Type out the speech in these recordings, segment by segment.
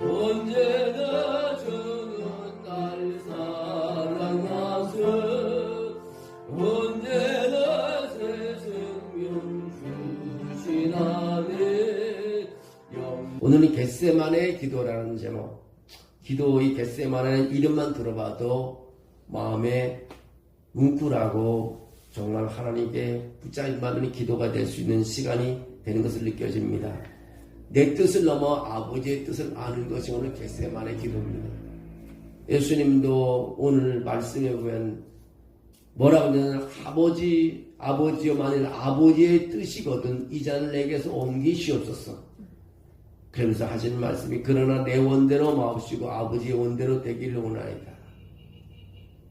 언제나 주는 날 사랑하세 언제나 새 생명 주시나니. 오늘은 겟세마네 기도라는 제목. 기도의 겟세마네는 이름만 들어봐도 마음에 뭉클하고 정말 하나님께 붙잡아받는 기도가 될 수 있는 시간이 되는 것을 느껴집니다. 내 뜻을 넘어 아버지의 뜻을 아는 것이 오늘 겟세마네 기도입니다. 예수님도 오늘 말씀에 보면 뭐라고 하냐면 아버지여만은 아버지의 뜻이거든 이 잔을 내게서 옮기시옵소서. 그러면서 하시는 말씀이 그러나 내 원대로 마옵시고 아버지의 원대로 되기를 원하이다.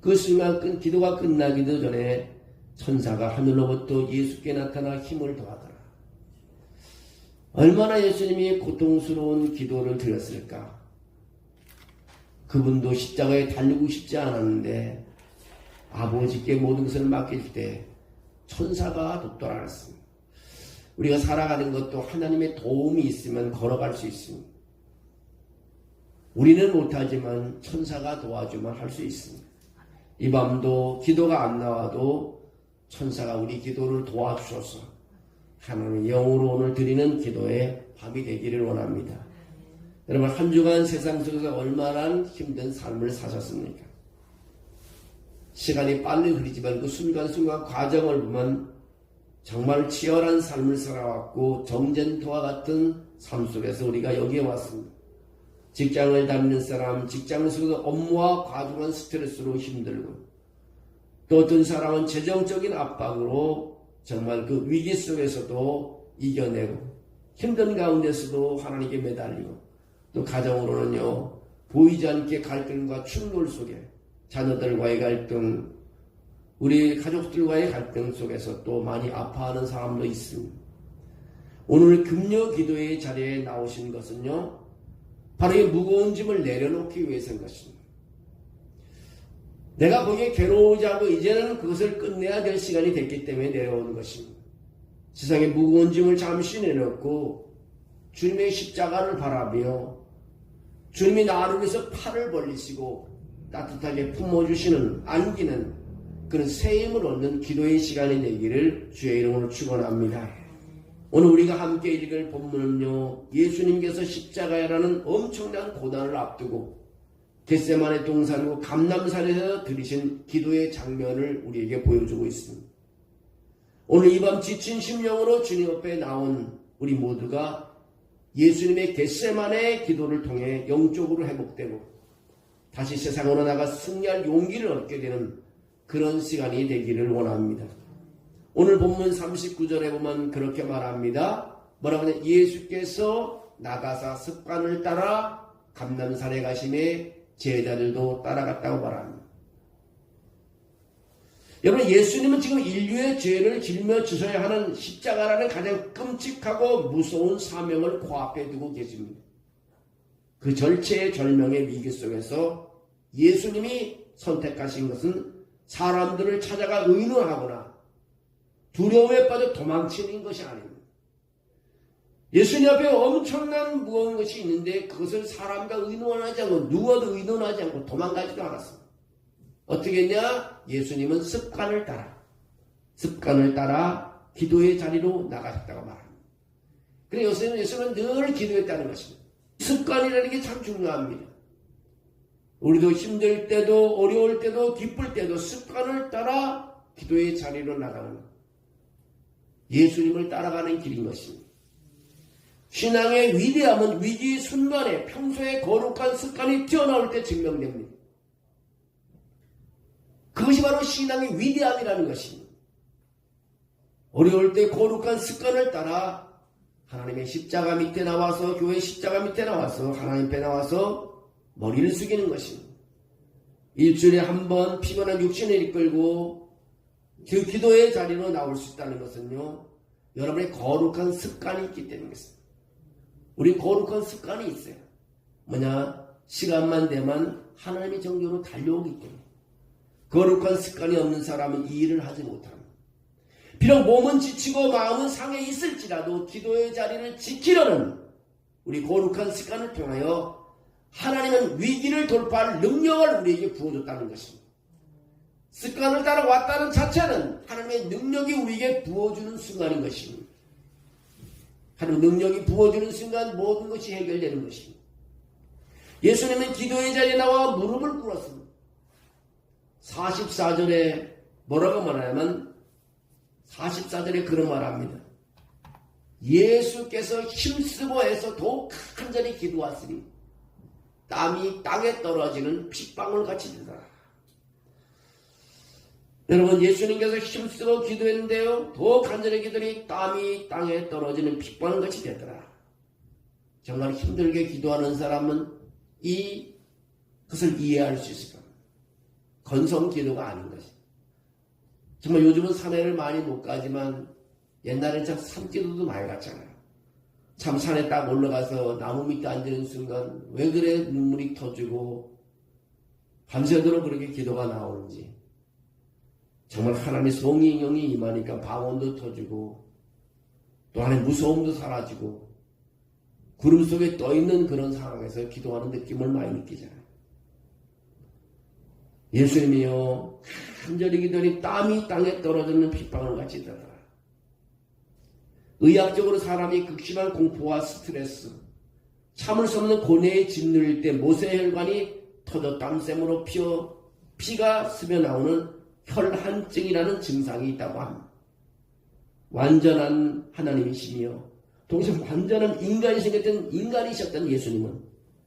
그 순간 기도가 끝나기도 전에 천사가 하늘로부터 예수께 나타나 힘을 더하더라. 얼마나 예수님이 고통스러운 기도를 드렸을까. 그분도 십자가에 달리고 싶지 않았는데 아버지께 모든 것을 맡길 때 천사가 돕더라 했습니다. 우리가 살아가는 것도 하나님의 도움이 있으면 걸어갈 수 있습니다. 우리는 못하지만 천사가 도와주면 할 수 있습니다. 이 밤도 기도가 안 나와도 천사가 우리 기도를 도와주셔서 하나님의 영으로 오늘 드리는 기도의 밤이 되기를 원합니다. 여러분 한 주간 세상 속에서 얼마나 힘든 삶을 사셨습니까? 시간이 빨리 흐르지만 그 순간순간 과정을 보면 정말 치열한 삶을 살아왔고 정전토와 같은 삶 속에서 우리가 여기에 왔습니다. 직장을 다니는 사람, 직장 속에서 업무와 과중한 스트레스로 힘들고 또 어떤 사람은 재정적인 압박으로 정말 그 위기 속에서도 이겨내고 힘든 가운데서도 하나님께 매달리고 또 가정으로는요 보이지 않게 갈등과 충돌 속에 자녀들과의 갈등, 우리 가족들과의 갈등 속에서 또 많이 아파하는 사람도 있습니다. 오늘 금요 기도의 자리에 나오신 것은요 바로 이 무거운 짐을 내려놓기 위해서인 것입니다. 내가 거기에 괴로우지 않고 이제는 그것을 끝내야 될 시간이 됐기 때문에 내려오는 것입니다. 세상에 무거운 짐을 잠시 내놓고 주님의 십자가를 바라며 주님이 나를 위해서 팔을 벌리시고 따뜻하게 품어주시는 안기는 그런 새 힘을 얻는 기도의 시간이 되기를 주의 이름으로 축원합니다. 오늘 우리가 함께 읽을 본문은요 예수님께서 십자가라는 엄청난 고난을 앞두고 겟세마네 동산과 감람산에서 드리신 기도의 장면을 우리에게 보여주고 있습니다. 오늘 이 밤 지친 심령으로 주님 앞에 나온 우리 모두가 예수님의 겟세마네 기도를 통해 영적으로 회복되고 다시 세상으로 나가 승리할 용기를 얻게 되는 그런 시간이 되기를 원합니다. 오늘 본문 39절에 보면 그렇게 말합니다. 뭐라고 하냐? 예수께서 나가사 습관을 따라 감람산에 가심에 제자들도 따라갔다고 말합니다. 여러분 예수님은 지금 인류의 죄를 짊어지셔야 하는 십자가라는 가장 끔찍하고 무서운 사명을 코앞에 두고 계십니다. 그 절체절명의 위기 속에서 예수님이 선택하신 것은 사람들을 찾아가 의논하거나 두려움에 빠져 도망치는 것이 아닙니다. 예수님 앞에 엄청난 무거운 것이 있는데 그것을 사람과 의논하지 않고 누구도 의논하지 않고 도망가지도 않았습니다. 어떻게 했냐? 예수님은 습관을 따라 기도의 자리로 나가셨다고 말합니다. 그래서 예수님은 늘 기도했다는 것입니다. 습관이라는 게 참 중요합니다. 우리도 힘들 때도 어려울 때도 기쁠 때도 습관을 따라 기도의 자리로 나가는 것. 예수님을 따라가는 길인 것입니다. 신앙의 위대함은 위기 순간에 평소에 거룩한 습관이 튀어나올 때 증명됩니다. 그것이 바로 신앙의 위대함이라는 것입니다. 어려울 때 거룩한 습관을 따라 하나님의 십자가 밑에 나와서 교회 십자가 밑에 나와서 하나님 앞에 나와서 머리를 숙이는 것입니다. 일주일에 한 번 피곤한 육신을 이끌고 그 기도의 자리로 나올 수 있다는 것은요 여러분의 거룩한 습관이 있기 때문이겠습니다. 우리 거룩한 습관이 있어요. 뭐냐? 시간만 되면 하나님의 정죄로 달려오기 때문에. 거룩한 습관이 없는 사람은 이 일을 하지 못합니다. 비록 몸은 지치고 마음은 상해 있을지라도 기도의 자리를 지키려는 우리 거룩한 습관을 통하여 하나님은 위기를 돌파할 능력을 우리에게 부어줬다는 것입니다. 습관을 따라왔다는 자체는 하나님의 능력이 우리에게 부어주는 순간인 것입니다. 하나님 능력이 부어주는 순간 모든 것이 해결되는 것입니다. 예수님은 기도의 자리에 나와 무릎을 꿇었습니다. 44절에 뭐라고 말하냐면 44절에 그런 말합니다. 예수께서 힘쓰고 해서 더욱 간절히 기도하시니 땀이 땅에 떨어지는 핏방울 같이 되더라. 여러분, 예수님께서 힘쓰고 기도했는데요, 더 간절히 기도하니 땀이 땅에 떨어지는 핏방울 같이 되더라. 정말 힘들게 기도하는 사람은 그것을 이해할 수 있을 겁니다. 건성 기도가 아닌 것이. 정말 요즘은 산에를 많이 못 가지만 옛날엔 참 산기도도 많이 갔잖아요. 참 산에 딱 올라가서 나무 밑에 앉는 순간 왜 그래 눈물이 터지고 밤새도록 그렇게 기도가 나오는지. 정말 하나님의 성령이 임하니까 방언도 터지고 또 안에 무서움도 사라지고 구름 속에 떠있는 그런 상황에서 기도하는 느낌을 많이 느끼잖아요. 예수님이요 간절히 기도하니 땀이 땅에 떨어지는 핏방울 같이 되더라. 의학적으로 사람이 극심한 공포와 스트레스, 참을 수 없는 고뇌에 짓눌릴 때 모세혈관이 터져 땀샘으로 피가 스며나오는 혈한증이라는 증상이 있다고 합니다. 완전한 하나님이시며 동시에 완전한 인간이셨던 예수님은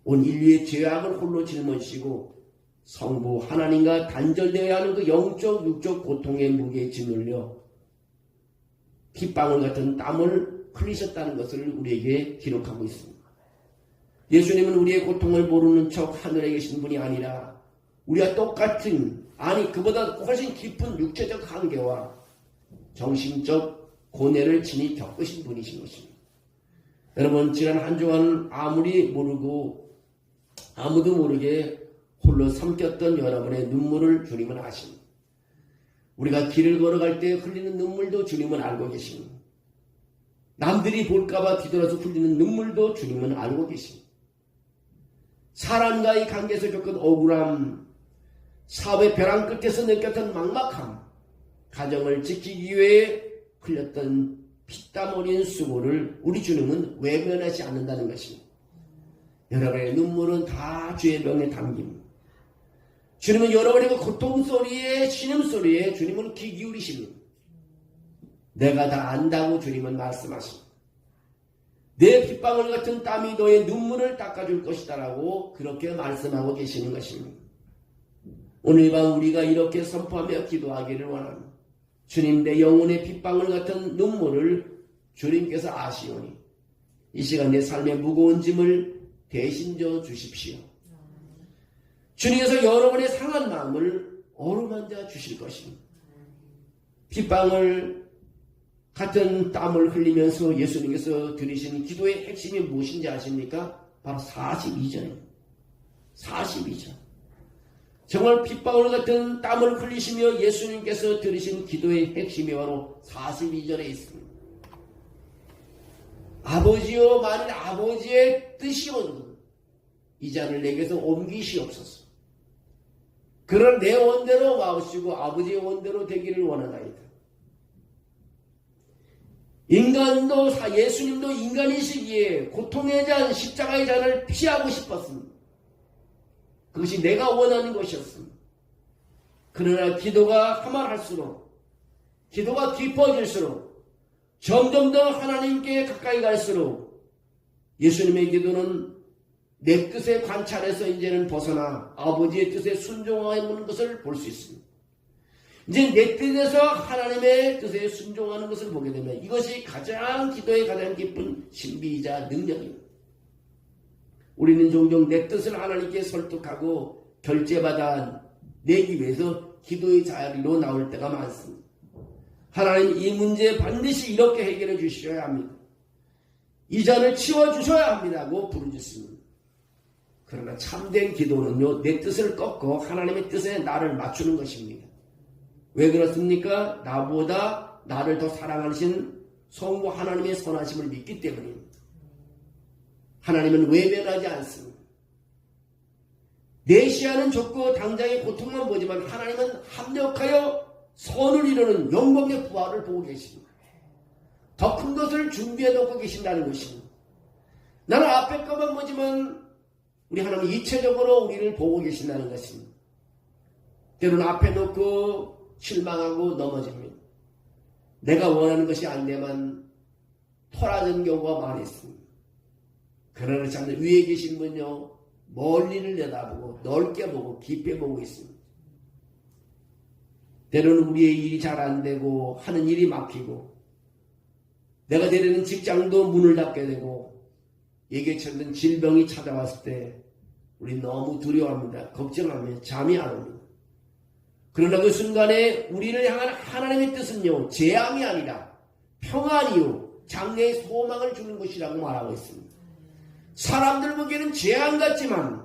온 인류의 죄악을 홀로 짊어지시고 성부 하나님과 단절되어야 하는 그 영적 육적 고통의 무게에 짓눌려 핏방울 같은 땀을 흘리셨다는 것을 우리에게 기록하고 있습니다. 예수님은 우리의 고통을 모르는 척 하늘에 계신 분이 아니라 우리와 똑같은, 아니 그보다 훨씬 깊은 육체적 한계와 정신적 고뇌를 친히 겪으신 분이신 것입니다. 여러분, 지난 한 주간 아무도 모르게 홀로 삼켰던 여러분의 눈물을 주님은 아십니다. 우리가 길을 걸어갈 때 흘리는 눈물도 주님은 알고 계십니다. 남들이 볼까봐 뒤돌아서 흘리는 눈물도 주님은 알고 계십니다. 사람과의 관계에서 겪은 억울함, 사업의 벼랑 끝에서 느꼈던 막막함, 가정을 지키기 위해 흘렸던 피땀 어린 수고를 우리 주님은 외면하지 않는다는 것입니다. 여러분의 눈물은 다 주의 명에 담깁니다. 주님은 여러분의 그 고통소리에, 신음소리에 주님은 귀 기울이십니다. 내가 다 안다고 주님은 말씀하십니다. 내 핏방울 같은 땀이 너의 눈물을 닦아줄 것이다 라고 그렇게 말씀하고 계시는 것입니다. 오늘 밤 우리가 이렇게 선포하며 기도하기를 원합니다. 주님, 내 영혼의 핏방울 같은 눈물을 주님께서 아시오니 이 시간 내 삶의 무거운 짐을 대신 져 주십시오. 주님께서 여러분의 상한 마음을 어루만져 주실 것입니다. 핏방울 같은 땀을 흘리면서 예수님께서 드리신 기도의 핵심이 무엇인지 아십니까? 바로 42절입니다. 42절. 정말 핏방울 같은 땀을 흘리시며 예수님께서 드리신 기도의 핵심이 바로 42절에 있습니다. 아버지여, 만일 아버지의 뜻이오든 이 잔을 내게서 옮기시옵소서. 그런 내 원대로 마오시고 아버지의 원대로 되기를 원하나이다. 인간도, 예수님도 인간이시기에 고통의 잔, 십자가의 잔을 피하고 싶었습니다. 그것이 내가 원하는 것이었습니다. 그러나 기도가 하말할수록, 기도가 깊어질수록, 점점 더 하나님께 가까이 갈수록 예수님의 기도는 내 뜻의 관찰에서 이제는 벗어나 아버지의 뜻에 순종하는 것을 볼 수 있습니다. 이제 내 뜻에서 하나님의 뜻에 순종하는 것을 보게 되면 이것이 기도의 가장 깊은 신비이자 능력입니다. 우리는 종종 내 뜻을 하나님께 설득하고 결제받아 내기 위해서 기도의 자리로 나올 때가 많습니다. 하나님, 이 문제 반드시 이렇게 해결해 주셔야 합니다. 이 잔을 치워주셔야 합니다고 부르짖습니다. 그러나 참된 기도는요, 내 뜻을 꺾고 하나님의 뜻에 나를 맞추는 것입니다. 왜 그렇습니까? 나보다 나를 더 사랑하신 성부 하나님의 선하심을 믿기 때문입니다. 하나님은 외면하지 않습니다. 내 시야는 좁고 당장의 고통만 보지만 하나님은 합력하여 선을 이루는 영광의 부활을 보고 계십니다. 더 큰 것을 준비해 놓고 계신다는 것입니다. 나는 앞에 것만 보지만 우리 하나님은 이체적으로 우리를 보고 계신다는 것입니다. 때로는 앞에 놓고 실망하고 넘어집니다. 내가 원하는 것이 안 되면 토라진 경우가 많이 있습니다. 그러나 그렇지 않는 위에 계신 분요 멀리를 내다보고 넓게 보고 깊게 보고 있습니다. 때로는 우리의 일이 잘 안 되고 하는 일이 막히고 내가 데리는 직장도 문을 닫게 되고 예기치 질병이 찾아왔을 때 우리 너무 두려워합니다. 걱정합니다. 잠이 안 옵니다. 그러나 그 순간에 우리를 향한 하나님의 뜻은요 재앙이 아니라 평안이요 장래의 소망을 주는 것이라고 말하고 있습니다. 사람들 보기에는 재앙 같지만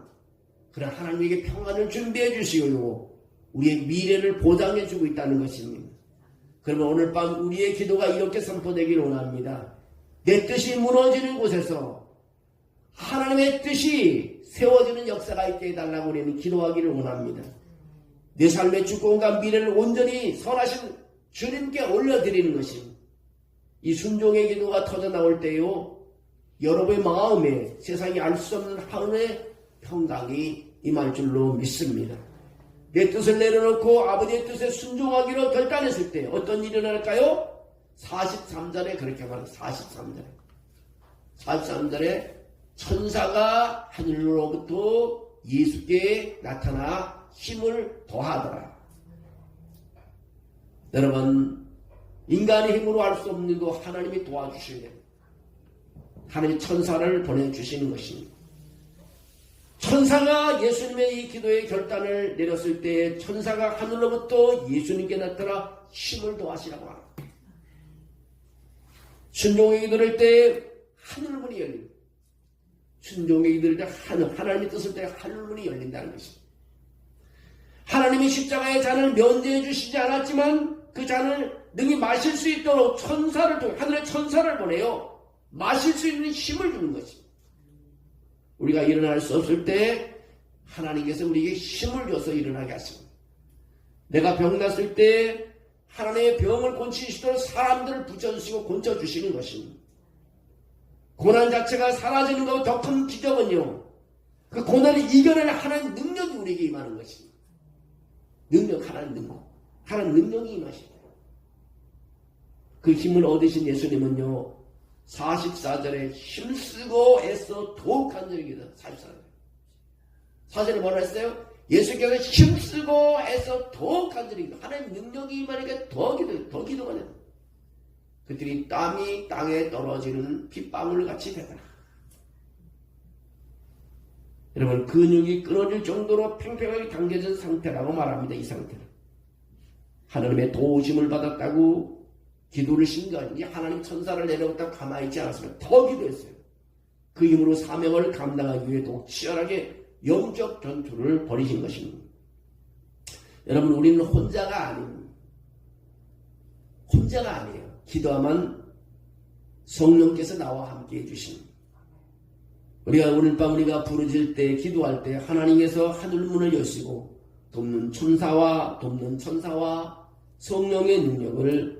그러나 하나님에게 평안을 준비해 주시고 우리의 미래를 보장해 주고 있다는 것입니다. 그러면 오늘 밤 우리의 기도가 이렇게 선포되기를 원합니다. 내 뜻이 무너지는 곳에서 하나님의 뜻이 세워지는 역사가 있게 해달라고 우리는 기도하기를 원합니다. 내 삶의 주권과 미래를 온전히 선하신 주님께 올려드리는 것입니다. 이 순종의 기도가 터져나올 때요 여러분의 마음에 세상이 알 수 없는 하늘의 평강이 임할 줄로 믿습니다. 내 뜻을 내려놓고 아버지의 뜻에 순종하기로 결단했을 때 어떤 일이 일어날까요? 43절에 그렇게 말합니다. 43절에 천사가 하늘로부터 예수께 나타나 힘을 더하더라. 여러분 인간의 힘으로 할 수 없는 거 하나님이 도와주셔야 됩니다. 하나님이 천사를 보내주시는 것입니다. 천사가 예수님의 이 기도의 결단을 내렸을 때 천사가 하늘로부터 예수님께 나타나 힘을 더하시라고 합니다. 순종의 기도를 때 하늘문이 열립니다. 순종의 기도를 때 하나님의 뜻을 때 하늘문이 열린다는 것입니다. 하나님이 십자가의 잔을 면제해 주시지 않았지만 그 잔을 능히 마실 수 있도록 천사를 통해 하늘의 천사를 보내요. 마실 수 있는 힘을 주는 것입니다. 우리가 일어날 수 없을 때 하나님께서 우리에게 힘을 줘서 일어나게 하십니다. 내가 병났을 때 하나님의 병을 고치시도록 사람들을 붙여주시고 고쳐주시는 것입니다. 고난 자체가 사라지는 것보다 더 큰 기적은요 그 고난을 이겨내는 하나님의 능력이 우리에게 임하는 것입니다. 하나님 능력이 임하십니다. 그 힘을 얻으신 예수님은요 44절에 힘쓰고 애써 더욱 간절히기도 44절에 4절에 뭐라 했어요? 예수께서 힘쓰고 애써 더욱 간절히기도 하나님 능력이 임하니까 더 기도가 돼요. 그들이 땀이 땅에 떨어지는 핏방울 같이 되더라. 여러분 근육이 끊어질 정도로 팽팽하게 당겨진 상태라고 말합니다. 이 상태는 하나님의 도우심을 받았다고 기도를 신거니 하나님 천사를 내려오다가 가만히 있지 않았습니다. 더 기도했어요. 그 힘으로 사명을 감당하기 위해 더욱 치열하게 영적 전투를 벌이신 것입니다. 여러분 우리는 혼자가 아니에요. 기도하면 성령께서 나와 함께 해주십니다. 우리가 오늘 밤 우리가 부르짖을 때 기도할 때 하나님께서 하늘문을 여시고 돕는 천사와 성령의 능력을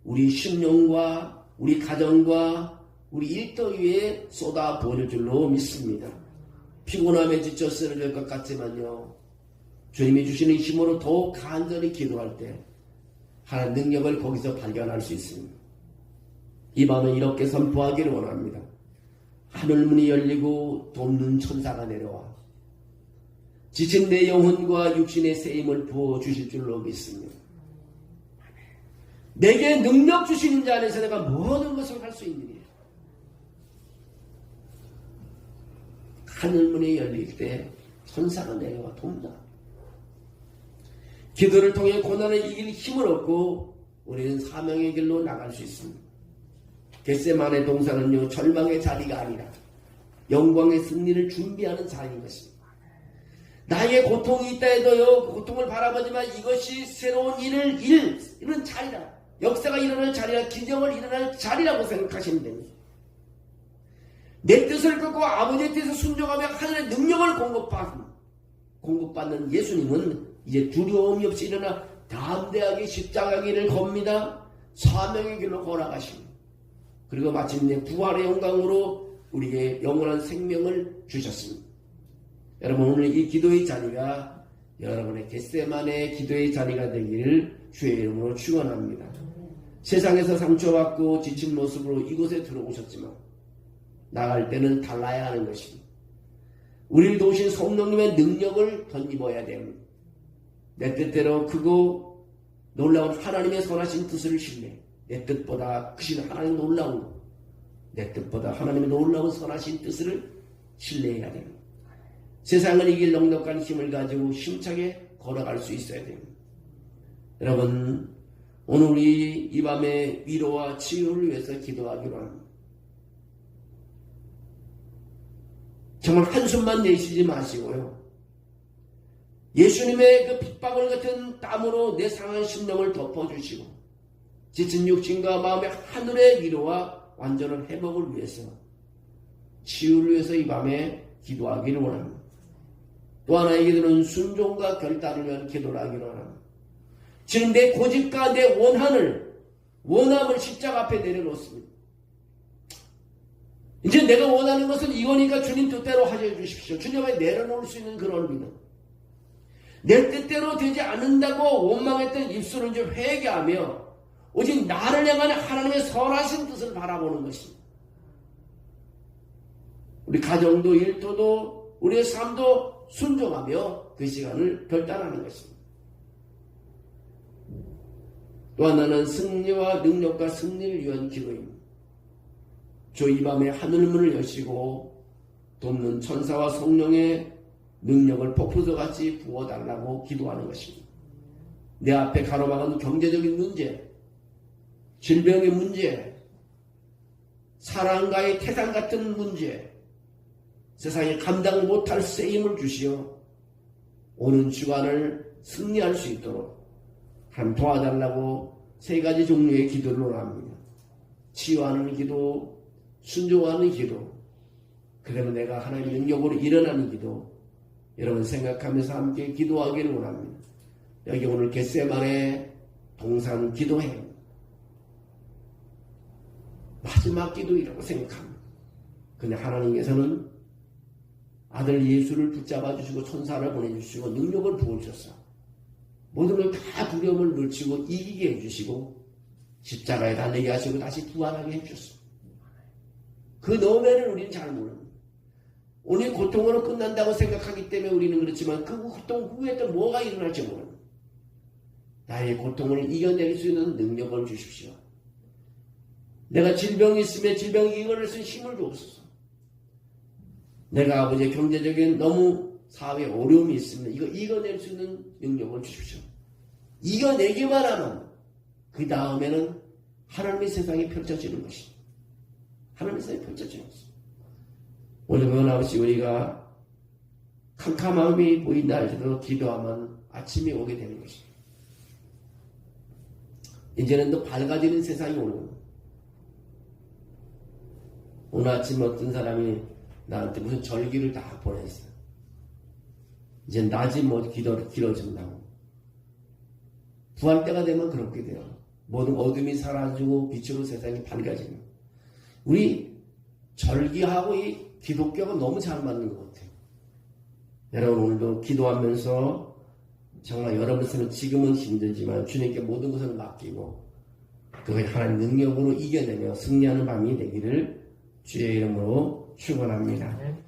우리 심령과 우리 가정과 우리 일터 위에 쏟아 부을 줄로 믿습니다. 피곤함에 지쳐 쓰러질 것 같지만요 주님이 주시는 힘으로 더욱 간절히 기도할 때 하나님 능력을 거기서 발견할 수 있습니다. 이 밤에 이렇게 선포하기를 원합니다. 하늘문이 열리고 돕는 천사가 내려와 지친 내 영혼과 육신의 새 힘을 부어주실 줄로 믿습니다. 내게 능력 주시는 자 안에서 내가 모든 것을 할 수 있는 일이에요. 하늘문이 열릴 때 천사가 내려와 돕니다. 기도를 통해 고난을 이길 힘을 얻고 우리는 사명의 길로 나갈 수 있습니다. 겟세마네 동산은요 절망의 자리가 아니라 영광의 승리를 준비하는 자리인 것입니다. 나의 고통이 있다 해도요 그 고통을 바라보지만 이것이 새로운 일을 이런 자리라 역사가 일어날 자리라 기적을 일어날 자리라고 생각하시면 됩니다. 내 뜻을 긋고 아버지의 뜻에 순종하며 하늘의 능력을 공급하는 공급받는 예수님은 이제 두려움이 없이 일어나 담대하게 십자가 길을 겁니다. 사명의 길로 걸어가시고 그리고 마침내 부활의 영광으로 우리에게 영원한 생명을 주셨습니다. 여러분 오늘 이 기도의 자리가 여러분의 겟세마네 기도의 자리가 되기를 주의 이름으로 축원합니다. 세상에서 상처받고 지친 모습으로 이곳에 들어오셨지만 나갈 때는 달라야 하는 것입니다. 우리를 도우신 성령님의 능력을 덧입어야 됩니다. 내 뜻대로 크고 놀라운 하나님의 선하신 뜻을 신뢰. 내 뜻보다 크신 하나님 놀라운 것. 내 뜻보다 하나님의 놀라운 선하신 뜻을 신뢰해야 됩니다. 세상을 이길 넉넉한 힘을 가지고 힘차게 걸어갈 수 있어야 됩니다. 여러분 오늘 우리 이 밤에 위로와 치유를 위해서 기도하기로 합니다. 정말 한숨만 내쉬지 마시고요. 예수님의 그 핏방울 같은 땀으로 내 상한 심령을 덮어주시고 지친 육신과 마음의 하늘의 위로와 완전한 회복을 위해서 치유를 위해서 이 밤에 기도하기를 원합니다. 또 하나의 기도는 순종과 결단을 위한 기도를 하기를 원합니다. 지금 내 고집과 내 원함을 십자가 앞에 내려놓습니다. 이제 내가 원하는 것은 이거니까 주님 뜻대로 하여 주십시오. 주님 앞에 내려놓을 수 있는 그런 믿음. 내 뜻대로 되지 않는다고 원망했던 입술을 좀 회개하며 오직 나를 향한 하나님의 선하신 뜻을 바라보는 것입니다. 우리 가정도 일터도 우리의 삶도 순종하며 그 시간을 결단하는 것입니다. 또 하나는 승리와 능력과 승리를 위한 기도입니다. 주 이 밤에 하늘문을 여시고 돕는 천사와 성령의 능력을 폭포수같이 부어달라고 기도하는 것입니다. 내 앞에 가로막은 경제적인 문제, 질병의 문제, 사랑과의 태산 같은 문제, 세상에 감당 못할 세임을 주시어 오는 주간을 승리할 수 있도록 한 도와달라고 세 가지 종류의 기도를 원합니다. 치유하는 기도, 순종하는 기도, 그러면 내가 하나님의 능력으로 일어나는 기도, 여러분 생각하면서 함께 기도하기를 원합니다. 여기 오늘 겟세마네 동산 기도회 마지막 기도이라고 생각합니다. 근데 하나님께서는 아들 예수를 붙잡아 주시고 천사를 보내주시고 능력을 부어주셨어. 모든 걸 다 두려움을 늦추고 이기게 해주시고 십자가에 달리게 하시고 다시 부활하게 해주셨어. 그 너머를 우리는 잘 모릅니다. 오늘 고통으로 끝난다고 생각하기 때문에 우리는 그렇지만 그 고통 후에 또 뭐가 일어날지 모릅니다. 나의 고통을 이겨낼 수 있는 능력을 주십시오. 내가 질병이 있으면 질병이 이겨낼 수 있는 힘을 주옵소서. 내가 아버지의 경제적인 너무 사회에 어려움이 있으면 이거 이겨낼 수 있는 능력을 주십시오. 이겨내기만 하면 그 다음에는 하나님의 세상이 펼쳐지는 것입니다. 하나님의 세상이 펼쳐지는 것입니다. 오늘 아버지 우리가 캄캄함이 보인다 할지라도 기도하면 아침이 오게 되는 것입니다. 이제는 더 밝아지는 세상이 오는 겁니다. 오늘 아침 어떤 사람이 나한테 무슨 절기를 다 보냈어요. 이제 낮이 길어진다고. 부활 때가 되면 그렇게 돼요. 모든 어둠이 사라지고 빛으로 세상이 밝아집니다. 우리 절기하고 이 기독교가 너무 잘 맞는 것 같아요. 여러분 오늘도 기도하면서 정말 여러분께서는 지금은 힘들지만 주님께 모든 것을 맡기고 그걸 하나님 능력으로 이겨내며 승리하는 밤이 되기를 주의 이름으로 축원합니다.